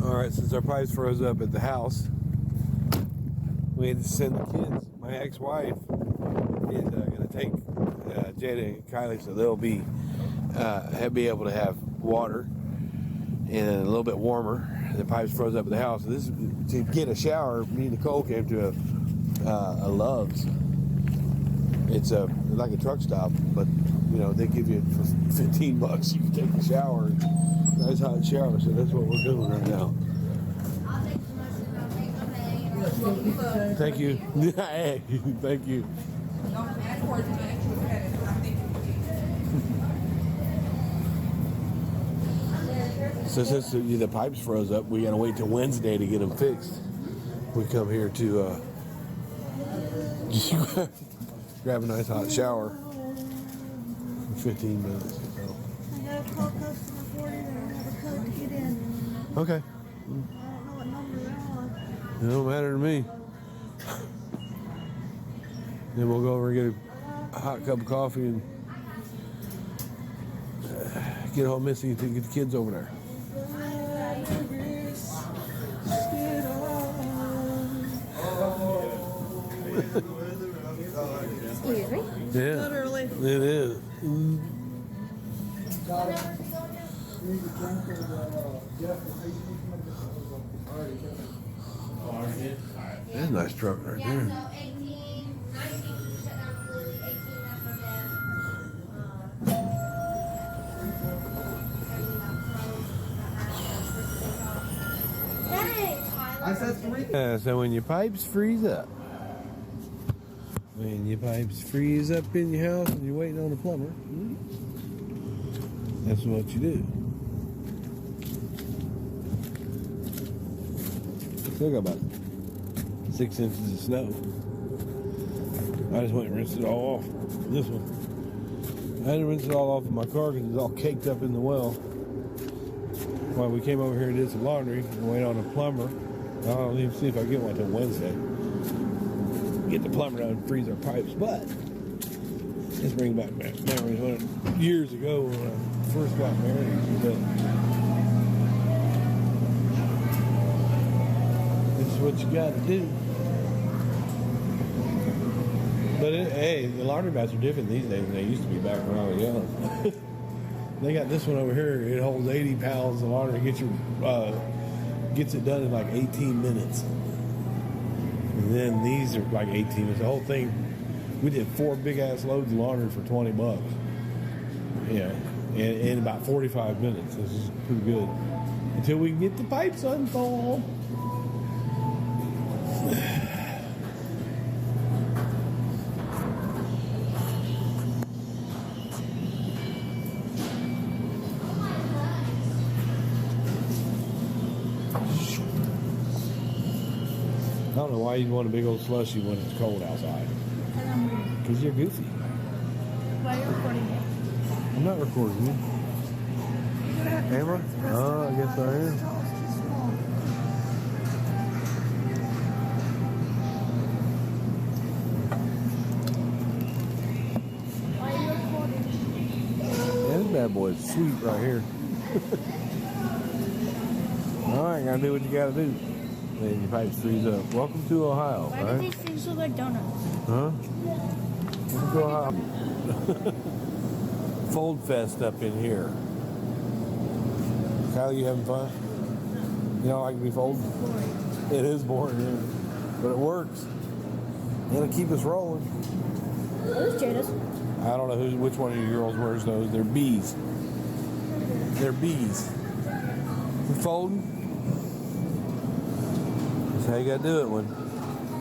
Alright, since our pipes froze up at the house, we had to send the kids. My ex-wife is going to take Jada and Kylie, so they'll be able to have water and a little bit warmer. The pipes froze up at the house. So this to get a shower. Me and Nicole came to a Love's. It's like a truck stop, but they give you for $15. You can take a shower. Nice hot shower. So that's what we're doing right now. Thank you. Hey, thank you. So since the pipes froze up, we got to wait till Wednesday to get them fixed. We come here to just grab a nice hot shower for 15 minutes. So. I gotta call customer 40 and have a code to get in. Okay. I don't know what number they're on. It don't matter to me. Then we'll go over and get a hot cup of coffee and get home Missy to get the kids over there. Excuse me? Yeah. Literally. It is. That's a nice truck right there. Yeah, so 18, 19, shut down completely, 18, that's for them. I said 3. Yeah, so when your pipes freeze up, in your house and you're waiting on a plumber, that's what you do. Still got about 6 inches of snow. I just went and rinsed it all off. This one. I had to rinse it all off of my car because it's all caked up in the well. While we came over here and did some laundry and wait on a plumber. I don't even see if I get one until Wednesday. Get the plumber out and freeze our pipes, but let's bring back memories when years ago when I first got married. This is what you got to do. But hey, the laundromats are different these days than they used to be back when I was young. They got this one over here. It holds 80 pounds of laundry. Gets it done in like 18 minutes. And then these are like 18 minutes. The whole thing, we did 4 big ass loads of laundry for $20. Yeah, in about 45 minutes. This is pretty good. Until we can get the pipes unfold. I don't know why you'd want a big old slushy when it's cold outside. Because you're goofy. Why are you recording me? I'm not recording you. Am I? Oh, I guess I am. Why are you recording? Yeah, this bad boy is sweet right here. Alright, gotta do what you gotta do. And your pipes freeze up. Welcome to Ohio, Why right? do these things look like donuts? Huh? Welcome to Ohio. Fold fest up in here. Kyle, you having fun? You don't like to be folded? It is boring, yeah. But it works. It'll keep us rolling. Those Jada's. I don't know which one of you girls wears those. They're bees. They're bees. We're folding. That's how you gotta do it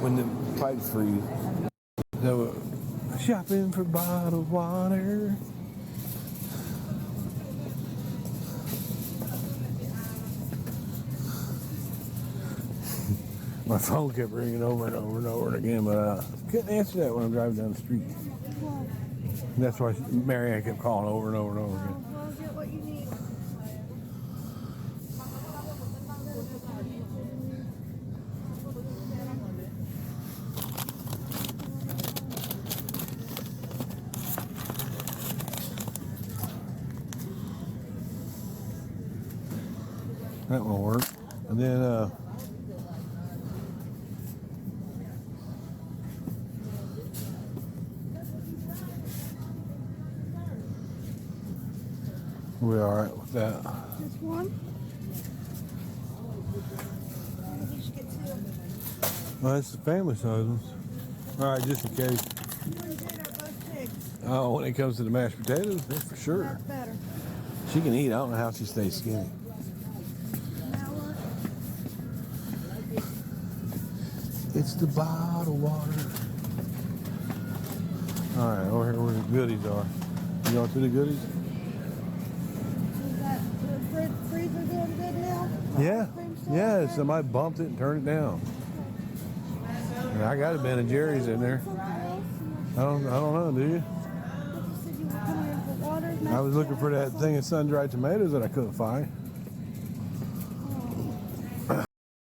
when the pipes freeze. So, shopping for bottled water. My phone kept ringing over and over and over again, but I couldn't answer that when I'm driving down the street. That's why Marianne kept calling over and over and over again. Well, get what you need. That won't work. And then we're all right with that. Just one? Maybe you should get two. Well, that's the family size ones. All right, just in case. You and Jade are both pigs. Oh, when it comes to the mashed potatoes, that's for sure. That's better. She can eat. I don't know how she stays skinny. Now what? It's the bottled water. All right, over here where the goodies are. You going to the goodies? Is that the freezer doing good now? Yeah. Ice cream still Yeah, okay? somebody bumped it and turned it down. And I got a Ben and Jerry's in there. Something else? I don't know, do you? You said you were coming in for water. I was looking for that thing of sun-dried tomatoes that I couldn't find.